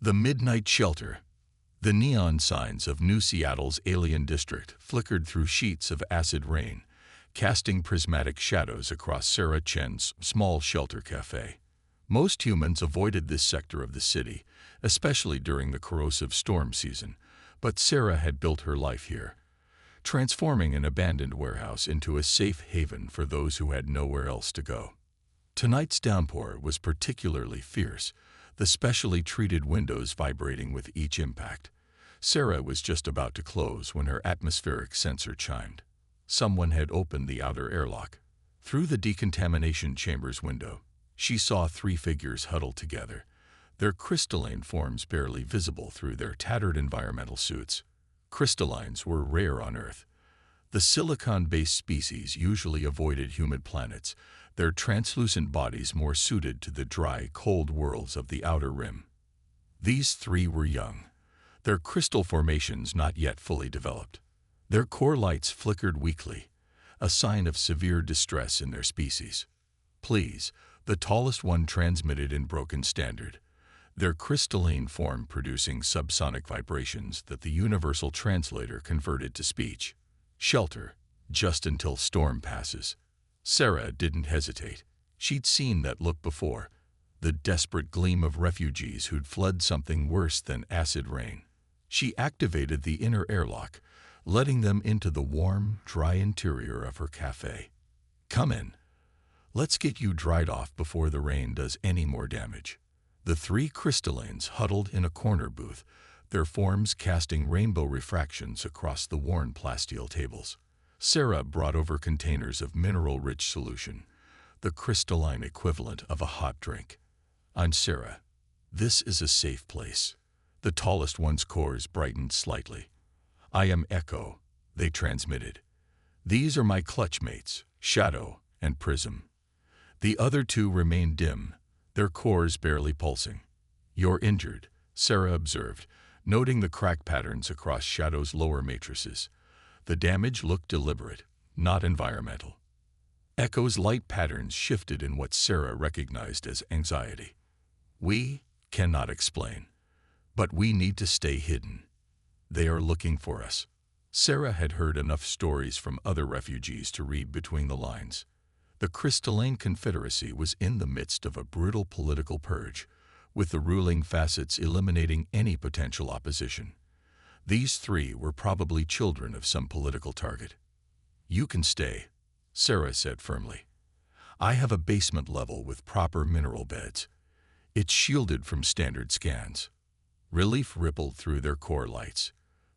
The Midnight Shelter. The neon signs of New Seattle's alien district flickered through sheets of acid rain, casting prismatic shadows across Sarah Chen's small shelter cafe. Most humans avoided this sector of the city, especially during the corrosive storm season, but Sarah had built her life here, transforming an abandoned warehouse into a safe haven for those who had nowhere else to go. Tonight's downpour was particularly fierce, the specially treated windows vibrating with each impact. Sarah was just about to close when her atmospheric sensor chimed. Someone had opened the outer airlock. Through the decontamination chamber's window, she saw three figures huddled together, their crystalline forms barely visible through their tattered environmental suits. Crystallines were rare on Earth. The silicon-based species usually avoided humid planets, their translucent bodies more suited to the dry, cold worlds of the outer rim. These three were young, their crystal formations not yet fully developed. Their core lights flickered weakly, a sign of severe distress in their species. "Please," the tallest one transmitted in broken standard, their crystalline form producing subsonic vibrations that the universal translator converted to speech. "Shelter, just until storm passes." Sarah didn't hesitate. She'd seen that look before, the desperate gleam of refugees who'd fled something worse than acid rain. She activated the inner airlock, letting them into the warm, dry interior of her cafe. "Come in. Let's get you dried off before the rain does any more damage." The three crystallines huddled in a corner booth, their forms casting rainbow refractions across the worn plasteel tables. Sarah brought over containers of mineral-rich solution, the crystalline equivalent of a hot drink. "I'm Sarah. This is a safe place." The tallest one's cores brightened slightly. "I am Echo," they transmitted. "These are my clutch mates, Shadow and Prism." The other two remained dim, their cores barely pulsing. "You're injured," Sarah observed, noting the crack patterns across Shadow's lower matrices. The damage looked deliberate, not environmental. Echo's light patterns shifted in what Sarah recognized as anxiety. "We cannot explain, but we need to stay hidden. They are looking for us." Sarah had heard enough stories from other refugees to read between the lines. The Crystalline Confederacy was in the midst of a brutal political purge, with the ruling facets eliminating any potential opposition. These three were probably children of some political target. "You can stay," Sarah said firmly. "I have a basement level with proper mineral beds. It's shielded from standard scans." Relief rippled through their core lights.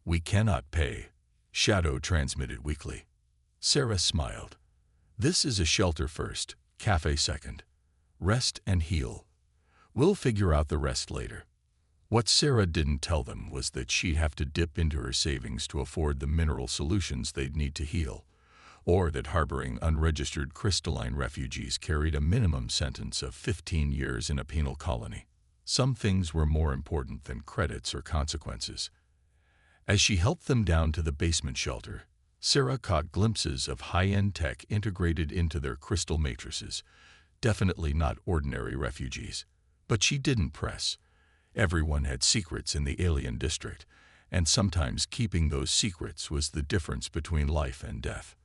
"We cannot pay," Shadow transmitted weakly. Sarah smiled. "This is a shelter first, cafe second. Rest and heal. We'll figure out the rest later." What Sarah didn't tell them was that she'd have to dip into her savings to afford the mineral solutions they'd need to heal, or that harboring unregistered crystalline refugees carried a minimum sentence of 15 years in a penal colony. Some things were more important than credits or consequences. As she helped them down to the basement shelter, Sarah caught glimpses of high-end tech integrated into their crystal matrices, definitely not ordinary refugees. But she didn't press. Everyone had secrets in the alien district, and sometimes keeping those secrets was the difference between life and death.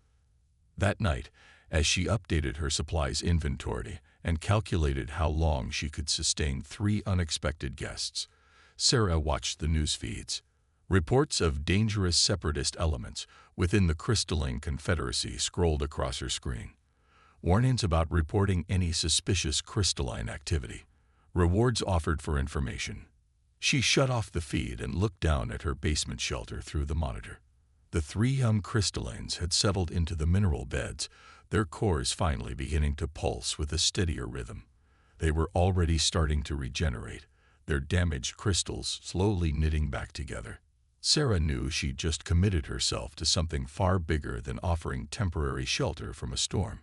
That night, as she updated her supplies inventory and calculated how long she could sustain three unexpected guests, Sarah watched the news feeds. Reports of dangerous separatist elements within the Crystalline Confederacy scrolled across her screen. Warnings about reporting any suspicious crystalline activity. Rewards offered for information. She shut off the feed and looked down at her basement shelter through the monitor. The three young crystallines had settled into the mineral beds, their cores finally beginning to pulse with a steadier rhythm. They were already starting to regenerate, their damaged crystals slowly knitting back together. Sarah knew she'd just committed herself to something far bigger than offering temporary shelter from a storm.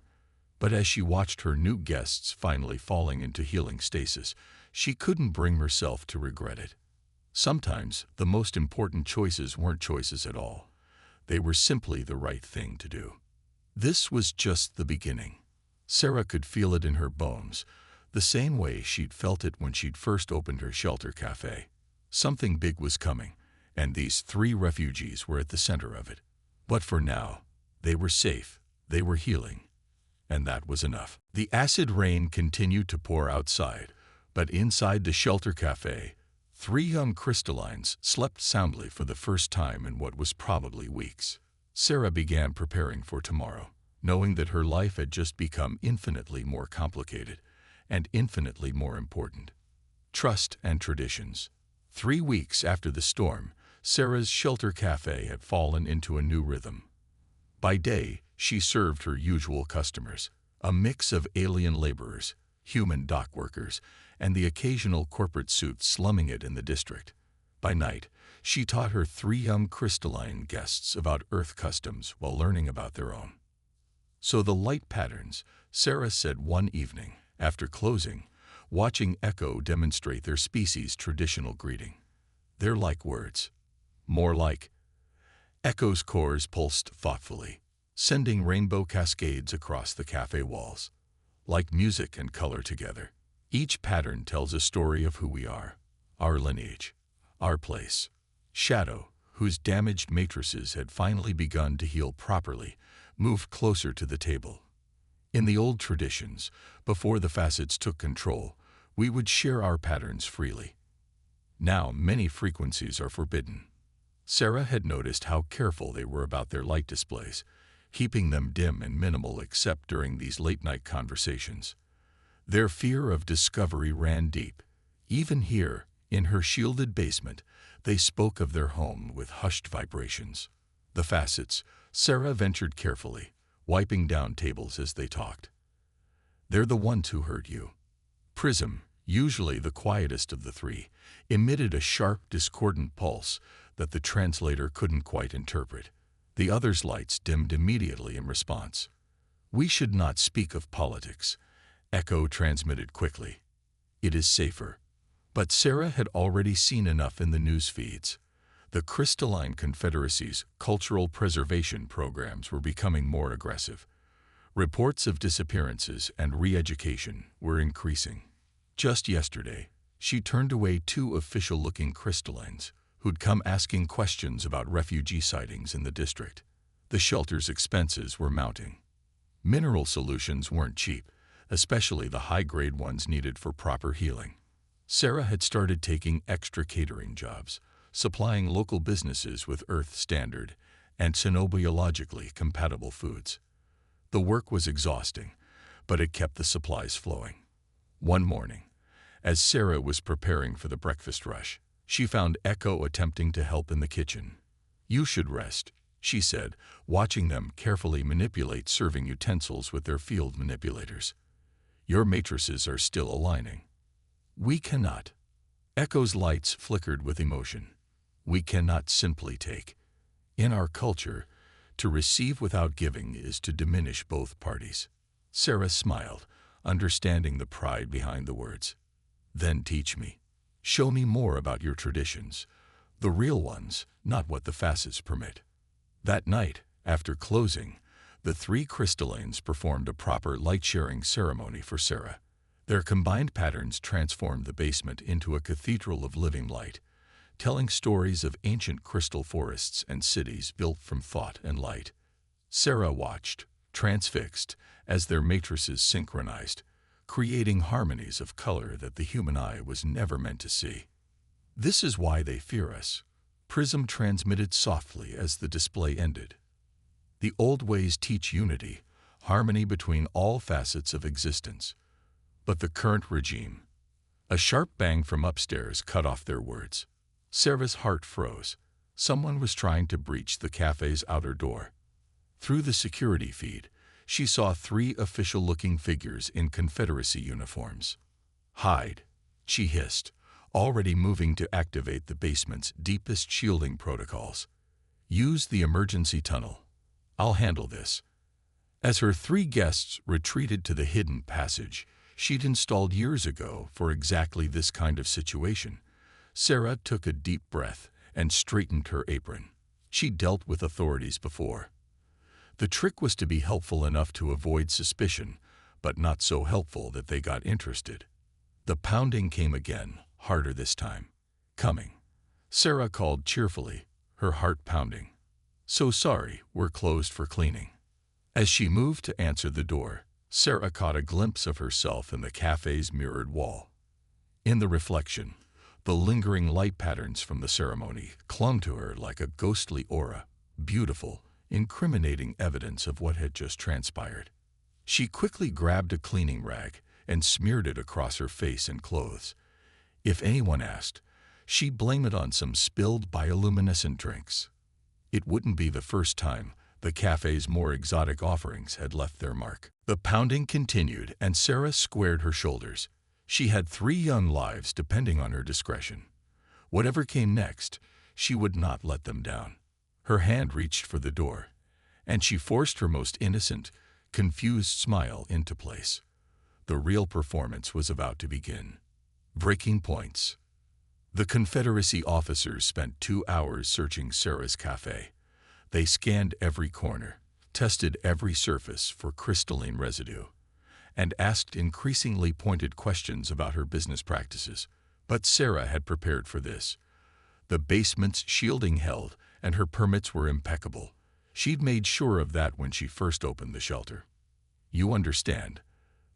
But as she watched her new guests finally falling into healing stasis, she couldn't bring herself to regret it. Sometimes the most important choices weren't choices at all. They were simply the right thing to do. This was just the beginning. Sarah could feel it in her bones, the same way she'd felt it when she'd first opened her shelter cafe. Something big was coming, and these 3 refugees were at the center of it. But for now, they were safe, they were healing, and that was enough. The acid rain continued to pour outside, but inside the shelter cafe, 3 young crystallines slept soundly for the first time in what was probably weeks. Sarah began preparing for tomorrow, knowing that her life had just become infinitely more complicated and infinitely more important. Trust and traditions. 3 weeks after the storm, Sarah's shelter cafe had fallen into a new rhythm. By day, she served her usual customers, a mix of alien laborers, human dock workers, and the occasional corporate suit slumming it in the district. By night, she taught her 3 young crystalline guests about Earth customs while learning about their own. So the light patterns, Sarah said one evening, after closing, watching Echo demonstrate their species' traditional greeting. They're like words. More like. Echo's cores pulsed thoughtfully, sending rainbow cascades across the cafe walls. Like music and color together, each pattern tells a story of who we are, our lineage, our place. Shadow, whose damaged matrices had finally begun to heal properly, moved closer to the table. In the old traditions, before the facets took control, we would share our patterns freely. Now many frequencies are forbidden. Sarah had noticed how careful they were about their light displays, keeping them dim and minimal except during these late-night conversations. Their fear of discovery ran deep. Even here, in her shielded basement, they spoke of their home with hushed vibrations. The facets, Sarah ventured carefully, wiping down tables as they talked. They're the ones who heard you. Prism, usually the quietest of the 3, emitted a sharp, discordant pulse that the translator couldn't quite interpret. The others' lights dimmed immediately in response. We should not speak of politics, Echo transmitted quickly. It is safer. But Sarah had already seen enough in the news feeds. The Crystalline Confederacy's cultural preservation programs were becoming more aggressive. Reports of disappearances and re-education were increasing. Just yesterday, she turned away 2 official-looking crystallines who'd come asking questions about refugee sightings in the district. The shelter's expenses were mounting. Mineral solutions weren't cheap, especially the high-grade ones needed for proper healing. Sarah had started taking extra catering jobs, supplying local businesses with Earth-standard and xenobiologically compatible foods. The work was exhausting, but it kept the supplies flowing. One morning, as Sarah was preparing for the breakfast rush, she found Echo attempting to help in the kitchen. You should rest, she said, watching them carefully manipulate serving utensils with their field manipulators. Your matrices are still aligning. We cannot. Echo's lights flickered with emotion. We cannot simply take. In our culture, to receive without giving is to diminish both parties. Sarah smiled, understanding the pride behind the words. Then teach me. Show me more about your traditions. The real ones, not what the facets permit. That night, after closing, the 3 crystallines performed a proper light-sharing ceremony for Sarah. Their combined patterns transformed the basement into a cathedral of living light, telling stories of ancient crystal forests and cities built from thought and light. Sarah watched, transfixed, as their matrices synchronized, creating harmonies of color that the human eye was never meant to see. This is why they fear us. Prism transmitted softly as the display ended. The old ways teach unity, harmony between all facets of existence. But the current regime. A sharp bang from upstairs cut off their words. Sarah's heart froze. Someone was trying to breach the cafe's outer door. Through the security feed, she saw 3 official-looking figures in Confederacy uniforms. Hide, she hissed, already moving to activate the basement's deepest shielding protocols. Use the emergency tunnel. I'll handle this. As her 3 guests retreated to the hidden passage she'd installed years ago for exactly this kind of situation, Sarah took a deep breath and straightened her apron. She'd dealt with authorities before. The trick was to be helpful enough to avoid suspicion, but not so helpful that they got interested. The pounding came again, harder this time. Coming. Sarah called cheerfully, her heart pounding. "So sorry, we're closed for cleaning." As she moved to answer the door, Sarah caught a glimpse of herself in the cafe's mirrored wall. In the reflection, the lingering light patterns from the ceremony clung to her like a ghostly aura, beautiful, incriminating evidence of what had just transpired. She quickly grabbed a cleaning rag and smeared it across her face and clothes. If anyone asked, she'd blame it on some spilled bioluminescent drinks. It wouldn't be the first time the cafe's more exotic offerings had left their mark. The pounding continued, and Sarah squared her shoulders. She had 3 young lives depending on her discretion. Whatever came next, she would not let them down. Her hand reached for the door, and she forced her most innocent, confused smile into place. The real performance was about to begin. Breaking points. The Confederacy officers spent 2 hours searching Sarah's cafe. They scanned every corner, tested every surface for crystalline residue, and asked increasingly pointed questions about her business practices. But Sarah had prepared for this. The basement's shielding held, and her permits were impeccable. She'd made sure of that when she first opened the shelter. "You understand."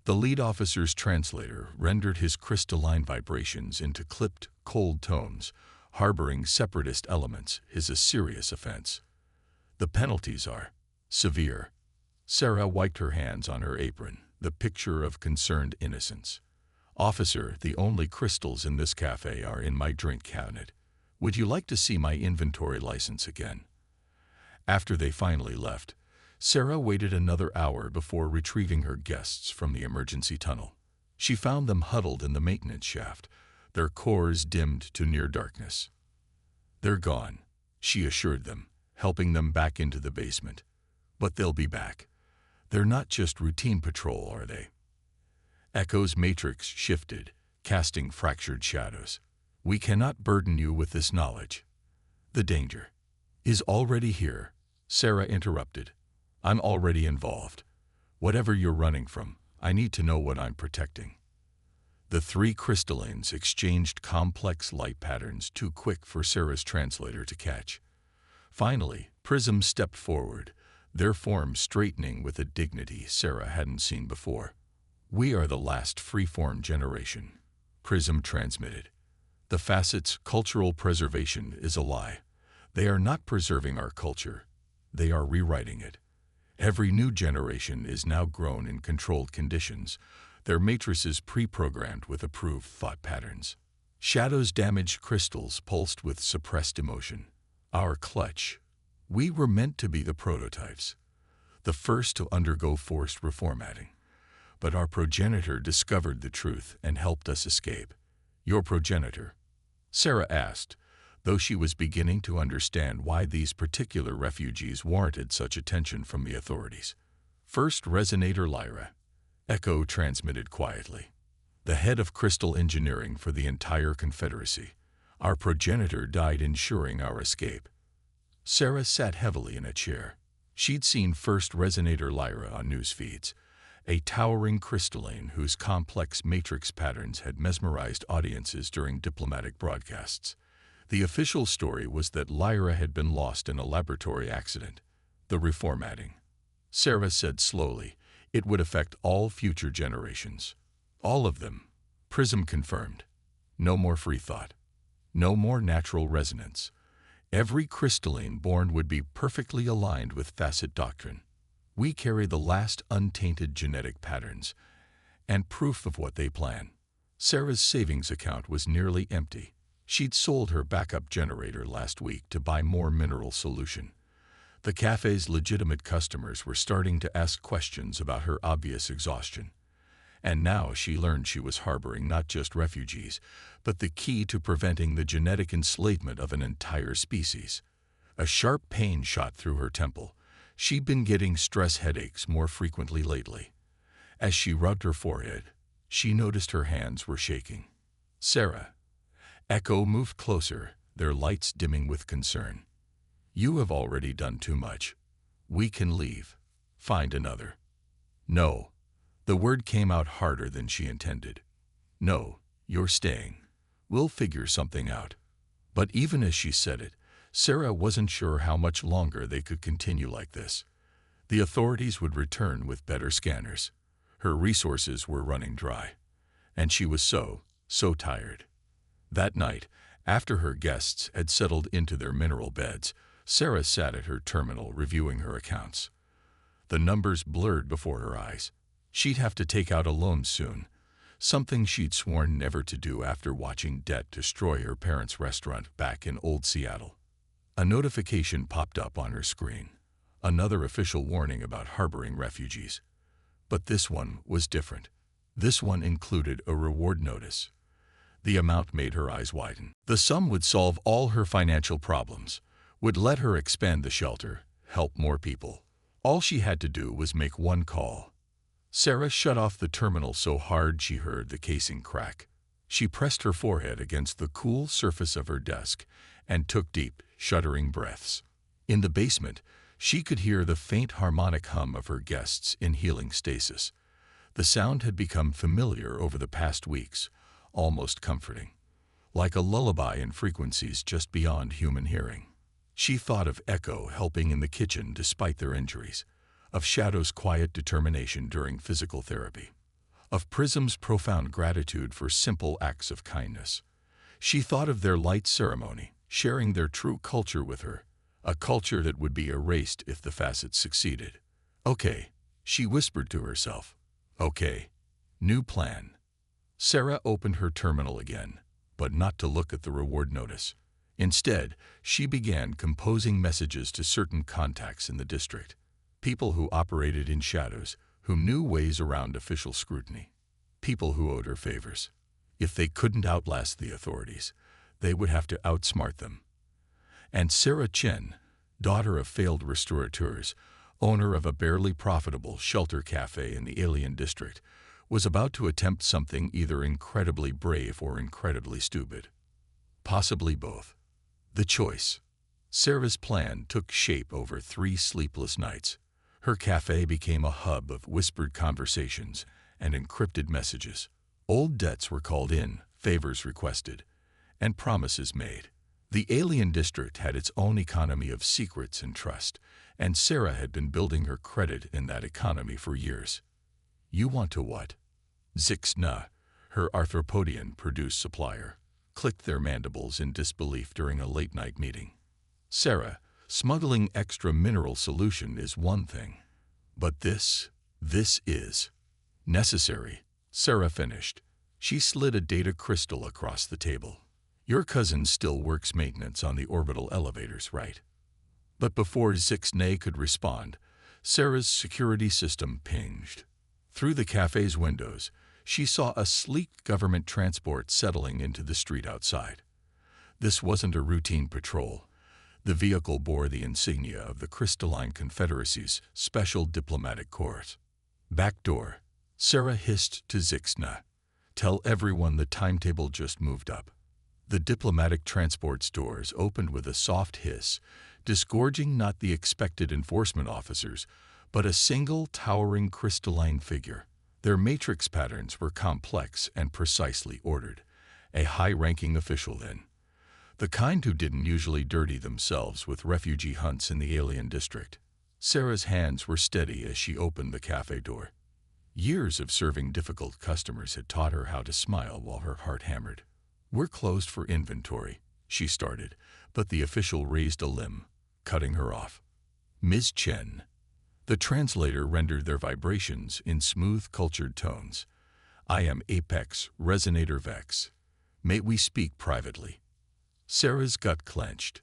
The lead officer's translator rendered his crystalline vibrations into clipped, cold tones. "Harboring separatist elements is a serious offense. The penalties are severe." Sarah wiped her hands on her apron, the picture of concerned innocence. "Officer, the only crystals in this cafe are in my drink cabinet. Would you like to see my inventory license again?" After they finally left, Sarah waited another hour before retrieving her guests from the emergency tunnel. She found them huddled in the maintenance shaft, their cores dimmed to near darkness. "They're gone," she assured them, helping them back into the basement. "But they'll be back. They're not just routine patrol, are they?" Echo's matrix shifted, casting fractured shadows. "We cannot burden you with this knowledge." "The danger is already here," Sarah interrupted. "I'm already involved. Whatever you're running from, I need to know what I'm protecting." The 3 crystallines exchanged complex light patterns too quick for Sarah's translator to catch. Finally, Prism stepped forward, their forms straightening with a dignity Sarah hadn't seen before. "We are the last freeform generation," Prism transmitted. "The Facet's cultural preservation is a lie. They are not preserving our culture. They are rewriting it. Every new generation is now grown in controlled conditions, their matrices pre-programmed with approved thought patterns. Shadow's damaged crystals pulsed with suppressed emotion. Our clutch. We were meant to be the prototypes, the first to undergo forced reformatting. But our progenitor discovered the truth and helped us escape." "Your progenitor?" Sarah asked, though she was beginning to understand why these particular refugees warranted such attention from the authorities. "First Resonator Lyra," Echo transmitted quietly. "The head of crystal engineering for the entire Confederacy. Our progenitor died ensuring our escape." Sarah sat heavily in a chair. She'd seen First Resonator Lyra on news feeds, a towering crystalline whose complex matrix patterns had mesmerized audiences during diplomatic broadcasts. The official story was that Lyra had been lost in a laboratory accident. "The reformatting," Sarah said slowly, "it would affect all future generations." "All of them," Prism confirmed. "No more free thought. No more natural resonance. Every crystalline born would be perfectly aligned with Facet doctrine. We carry the last untainted genetic patterns and proof of what they plan." Sarah's savings account was nearly empty. She'd sold her backup generator last week to buy more mineral solution. The cafe's legitimate customers were starting to ask questions about her obvious exhaustion. And now she learned she was harboring not just refugees, but the key to preventing the genetic enslavement of an entire species. A sharp pain shot through her temple. She'd been getting stress headaches more frequently lately. As she rubbed her forehead, she noticed her hands were shaking. "Sarah." Echo moved closer, their lights dimming with concern. "You have already done too much. We can leave. Find another." "No." The word came out harder than she intended. "No, you're staying. We'll figure something out." But even as she said it, Sarah wasn't sure how much longer they could continue like this. The authorities would return with better scanners. Her resources were running dry. And she was so tired. That night, after her guests had settled into their mineral beds, Sarah sat at her terminal reviewing her accounts. The numbers blurred before her eyes. She'd have to take out a loan soon, something she'd sworn never to do after watching debt destroy her parents' restaurant back in Old Seattle. A notification popped up on her screen, another official warning about harboring refugees. But this one was different. This one included a reward notice. The amount made her eyes widen. The sum would solve all her financial problems, would let her expand the shelter, help more people. All she had to do was make one call. Sarah shut off the terminal so hard she heard the casing crack. She pressed her forehead against the cool surface of her desk and took deep, shuddering breaths. In the basement, she could hear the faint harmonic hum of her guests in healing stasis. The sound had become familiar over the past weeks, almost comforting, like a lullaby in frequencies just beyond human hearing. She thought of Echo helping in the kitchen despite their injuries, of Shadow's quiet determination during physical therapy, of Prism's profound gratitude for simple acts of kindness. She thought of their light ceremony, sharing their true culture with her, a culture that would be erased if the facets succeeded. Okay, she whispered to herself. Okay, new plan. Sarah opened her terminal again, but not to look at the reward notice. Instead, she began composing messages to certain contacts in the district, people who operated in shadows, who knew ways around official scrutiny, people who owed her favors. If they couldn't outlast the authorities, they would have to outsmart them. And Sarah Chen, daughter of failed restaurateurs, owner of a barely profitable shelter cafe in the alien district, was about to attempt something either incredibly brave or incredibly stupid. Possibly both. The choice. Sarah's plan took shape over 3 sleepless nights. Her cafe became a hub of whispered conversations and encrypted messages. Old debts were called in, favors requested, and promises made. The alien district had its own economy of secrets and trust, and Sarah had been building her credit in that economy for years. You want to what? Zixna, her arthropodian-produced supplier, clicked their mandibles in disbelief during a late-night meeting. Sarah, smuggling extra mineral solution is one thing, but this is necessary. Sarah finished. She slid a data crystal across the table. Your cousin still works maintenance on the orbital elevators, right? But before Zixna could respond, Sarah's security system pinged. Through the cafe's windows, she saw a sleek government transport settling into the street outside. This wasn't a routine patrol. The vehicle bore the insignia of the Crystalline Confederacy's Special Diplomatic Corps. Back door. Sarah hissed to Zixna. Tell everyone the timetable just moved up. The diplomatic transport's doors opened with a soft hiss, disgorging not the expected enforcement officers, but a single towering crystalline figure. Their matrix patterns were complex and precisely ordered. A high-ranking official then. The kind who didn't usually dirty themselves with refugee hunts in the alien district. Sarah's hands were steady as she opened the cafe door. Years of serving difficult customers had taught her how to smile while her heart hammered. We're closed for inventory, she started, but the official raised a limb, cutting her off. Ms. Chen. The translator rendered their vibrations in smooth, cultured tones. I am Apex Resonator Vex. May we speak privately? Sarah's gut clenched.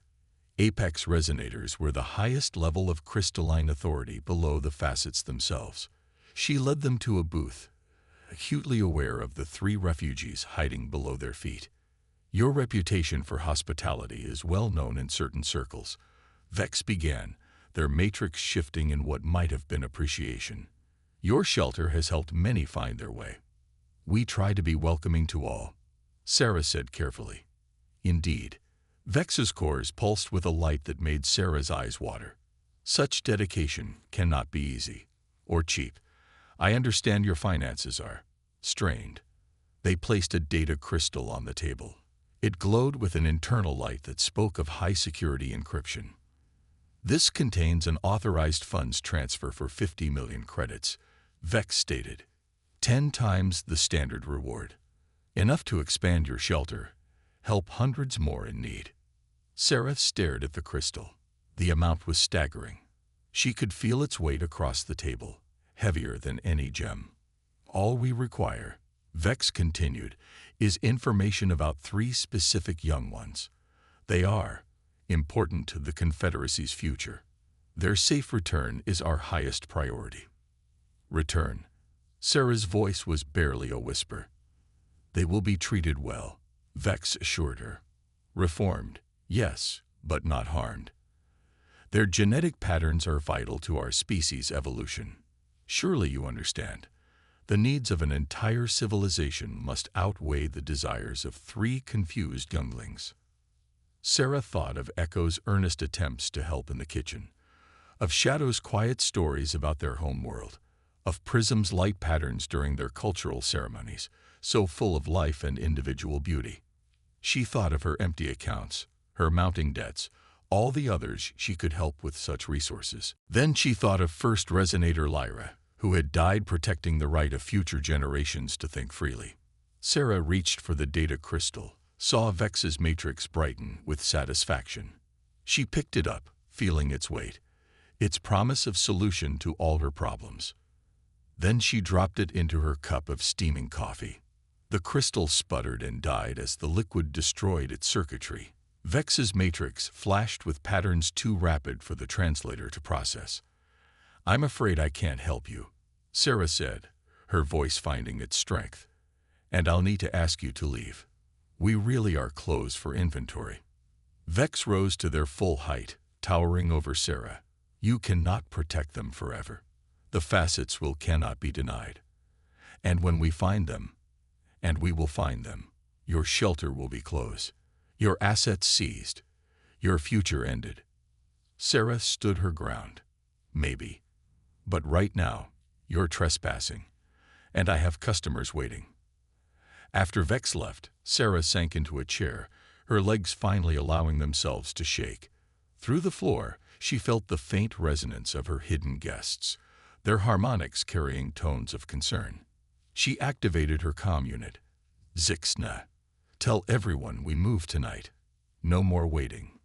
Apex resonators were the highest level of crystalline authority below the facets themselves. She led them to a booth, acutely aware of the 3 refugees hiding below their feet. Your reputation for hospitality is well known in certain circles. Vex began, their matrix shifting in what might have been appreciation. Your shelter has helped many find their way. We try to be welcoming to all, Sarah said carefully. Indeed, Vex's cores pulsed with a light that made Sarah's eyes water. Such dedication cannot be easy, or cheap. I understand your finances are strained. They placed a data crystal on the table. It glowed with an internal light that spoke of high-security encryption. "This contains an authorized funds transfer for 50 million credits," Vex stated. 10 times the standard reward. "Enough to expand your shelter, help hundreds more in need." Sarah stared at the crystal. The amount was staggering. She could feel its weight across the table, heavier than any gem. "All we require," Vex continued, "is information about 3 specific young ones. They are important to the Confederacy's future. Their safe return is our highest priority." "Return." Sarah's voice was barely a whisper. "They will be treated well," Vex assured her. "Reformed, yes, but not harmed. Their genetic patterns are vital to our species' evolution. Surely you understand. The needs of an entire civilization must outweigh the desires of 3 confused younglings." Sarah thought of Echo's earnest attempts to help in the kitchen, of Shadow's quiet stories about their home world, of Prism's light patterns during their cultural ceremonies, so full of life and individual beauty. She thought of her empty accounts, her mounting debts, all the others she could help with such resources. Then she thought of First Resonator Lyra, who had died protecting the right of future generations to think freely. Sarah reached for the data crystal, saw Vex's matrix brighten with satisfaction. She picked it up, feeling its weight, its promise of solution to all her problems. Then she dropped it into her cup of steaming coffee. The crystal sputtered and died as the liquid destroyed its circuitry. Vex's matrix flashed with patterns too rapid for the translator to process. "I'm afraid I can't help you," Sarah said, her voice finding its strength. "And I'll need to ask you to leave. We really are closed for inventory." Vex rose to their full height, towering over Sarah. "You cannot protect them forever. The facets cannot be denied. And when we find them, and we will find them, your shelter will be closed, your assets seized, your future ended." Sarah stood her ground. "Maybe. But right now, you're trespassing, and I have customers waiting." After Vex left, Sarah sank into a chair, her legs finally allowing themselves to shake. Through the floor, she felt the faint resonance of her hidden guests, their harmonics carrying tones of concern. She activated her comm unit. "Zixna. Tell everyone we move tonight. No more waiting."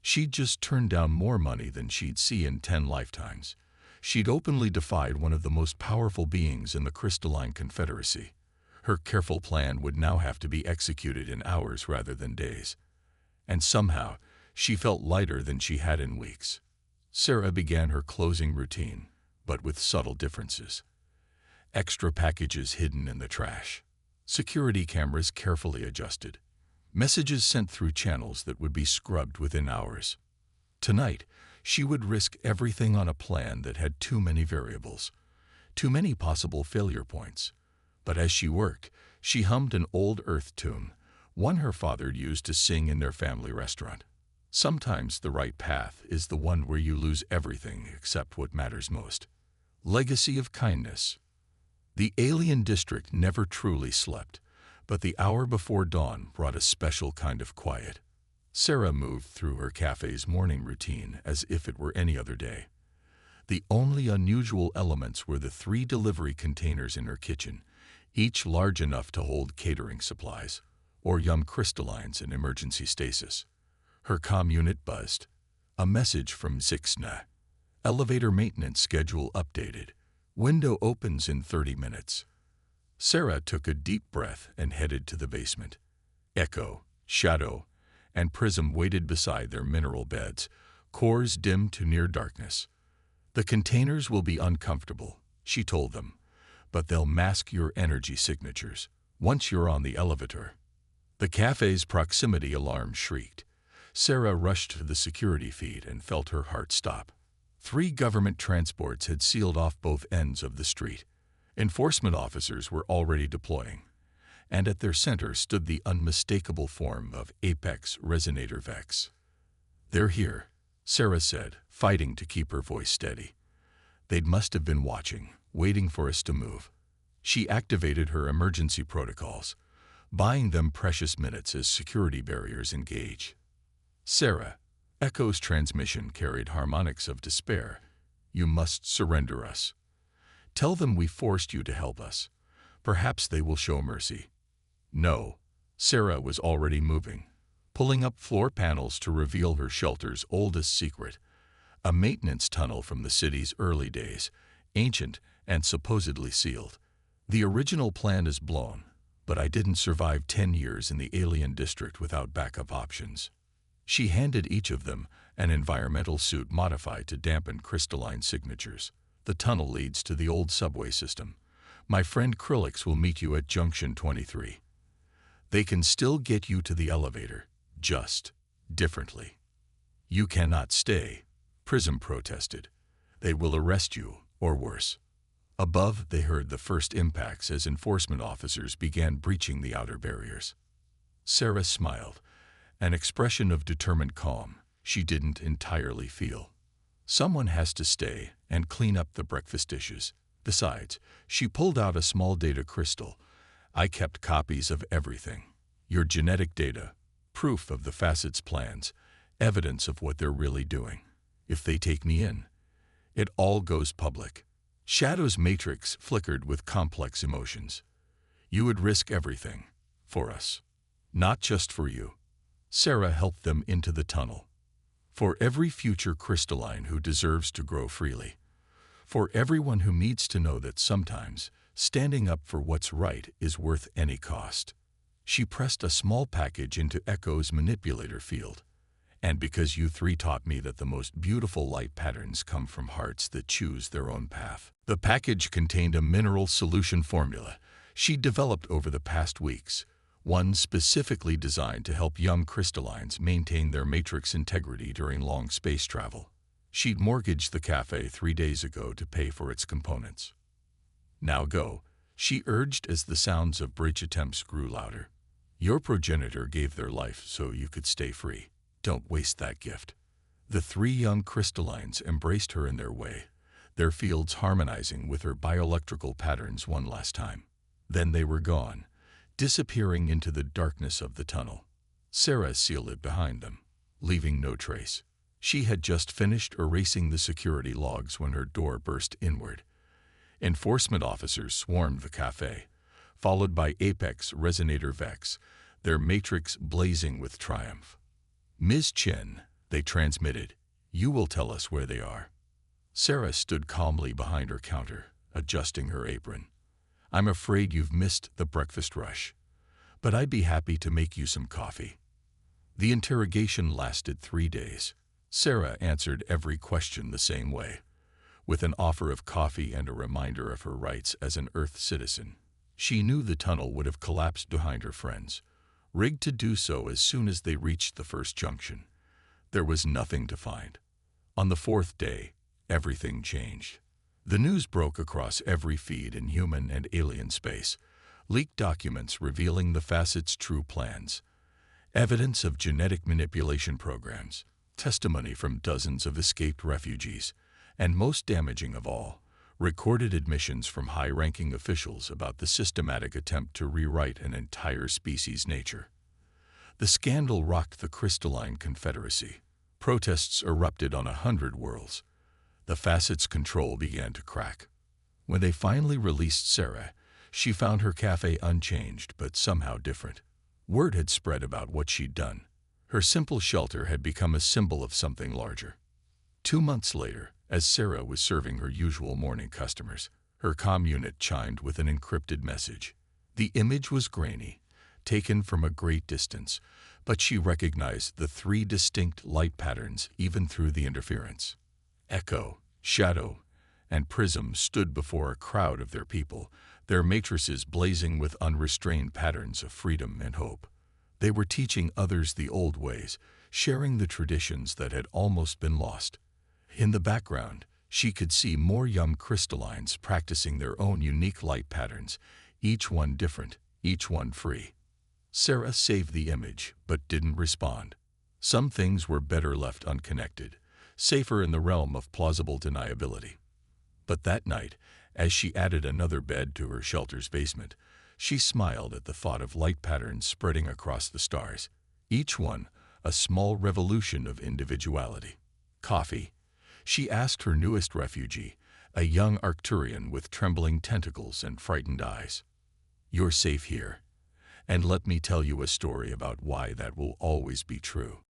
She'd just turned down more money than she'd see in 10 lifetimes. She'd openly defied one of the most powerful beings in the crystalline confederacy. Her careful plan would now have to be executed in hours rather than days. And somehow, she felt lighter than she had in weeks. Sarah began her closing routine, but with subtle differences. Extra packages hidden in the trash. Security cameras carefully adjusted. Messages sent through channels that would be scrubbed within hours. Tonight, she would risk everything on a plan that had too many variables, too many possible failure points. But as she worked, she hummed an old Earth tune, one her father used to sing in their family restaurant. Sometimes the right path is the one where you lose everything except what matters most. Legacy of kindness. The alien district never truly slept, but the hour before dawn brought a special kind of quiet. Sarah moved through her cafe's morning routine as if it were any other day. The only unusual elements were the 3 delivery containers in her kitchen, each large enough to hold catering supplies, or yum crystallines in emergency stasis. Her comm unit buzzed. A message from Zixna. Elevator maintenance schedule updated. Window opens in 30 minutes. Sarah took a deep breath and headed to the basement. Echo, Shadow, and Prism waited beside their mineral beds, cores dimmed to near darkness. "The containers will be uncomfortable," she told them, "but they'll mask your energy signatures once you're on the elevator." The cafe's proximity alarm shrieked. Sarah rushed to the security feed and felt her heart stop. 3 government transports had sealed off both ends of the street. Enforcement officers were already deploying, and at their center stood the unmistakable form of Apex Resonator Vex. "They're here," Sarah said, fighting to keep her voice steady. "They must have been watching, waiting for us to move." She activated her emergency protocols. buying them precious minutes as security barriers engage. Sarah, Echo's transmission carried harmonics of despair. You must surrender us. Tell them we forced you to help us. Perhaps they will show mercy. No, Sarah was already moving, pulling up floor panels to reveal her shelter's oldest secret, a maintenance tunnel from the city's early days, ancient and supposedly sealed. The original plan is blown, but I didn't survive 10 years in the alien district without backup options. She handed each of them an environmental suit modified to dampen crystalline signatures. The tunnel leads to the old subway system. My friend Krillix will meet you at Junction 23. They can still get you to the elevator, just differently. You cannot stay, Prism protested. They will arrest you, or worse. Above, they heard the first impacts as enforcement officers began breaching the outer barriers. Sarah smiled, an expression of determined calm she didn't entirely feel. Someone has to stay and clean up the breakfast dishes. Besides, she pulled out a small data crystal. I kept copies of everything. Your genetic data, proof of the facets' plans, evidence of what they're really doing. If they take me in, it all goes public. Shadow's matrix flickered with complex emotions. You would risk everything. For us. Not just for you. Sarah helped them into the tunnel. For every future crystalline who deserves to grow freely. For everyone who needs to know that sometimes standing up for what's right is worth any cost. She pressed a small package into Echo's manipulator field. And because you three taught me that the most beautiful light patterns come from hearts that choose their own path. The package contained a mineral solution formula she developed over the past weeks, one specifically designed to help young crystallines maintain their matrix integrity during long space travel. She'd mortgaged the cafe 3 days ago to pay for its components. Now go, she urged as the sounds of breach attempts grew louder. Your progenitor gave their life so you could stay free. Don't waste that gift. The 3 young crystallines embraced her in their way, their fields harmonizing with her bioelectrical patterns one last time. Then they were gone, disappearing into the darkness of the tunnel. Sarah sealed it behind them, leaving no trace. She had just finished erasing the security logs when her door burst inward. Enforcement officers swarmed the cafe, followed by Apex Resonator Vex, their matrix blazing with triumph. Ms. Chen, they transmitted, you will tell us where they are. Sarah stood calmly behind her counter, adjusting her apron. I'm afraid you've missed the breakfast rush, but I'd be happy to make you some coffee. The interrogation lasted 3 days. Sarah answered every question the same way, with an offer of coffee and a reminder of her rights as an Earth citizen. She knew the tunnel would have collapsed behind her friends, rigged to do so as soon as they reached the first junction. There was nothing to find. On the 4th day, everything changed. The news broke across every feed in human and alien space, leaked documents revealing the facets' true plans, evidence of genetic manipulation programs, testimony from dozens of escaped refugees, and most damaging of all, recorded admissions from high-ranking officials about the systematic attempt to rewrite an entire species' nature. The scandal rocked the crystalline confederacy. Protests erupted on 100 worlds. The facets' control began to crack. When they finally released Sarah, she found her cafe unchanged but somehow different. Word had spread about what she'd done. Her simple shelter had become a symbol of something larger. 2 months later, as Sarah was serving her usual morning customers, her comm unit chimed with an encrypted message. The image was grainy, taken from a great distance, but she recognized the 3 distinct light patterns even through the interference. Echo, Shadow, and Prism stood before a crowd of their people, their matrices blazing with unrestrained patterns of freedom and hope. They were teaching others the old ways, sharing the traditions that had almost been lost. In the background, she could see more young crystallines practicing their own unique light patterns, each one different, each one free. Sarah saved the image, but didn't respond. Some things were better left unconnected, safer in the realm of plausible deniability. But that night, as she added another bed to her shelter's basement, She smiled at the thought of light patterns spreading across the stars, each one a small revolution of individuality. Coffee. She asked her newest refugee, a young Arcturian with trembling tentacles and frightened eyes. You're safe here, and let me tell you a story about why that will always be true.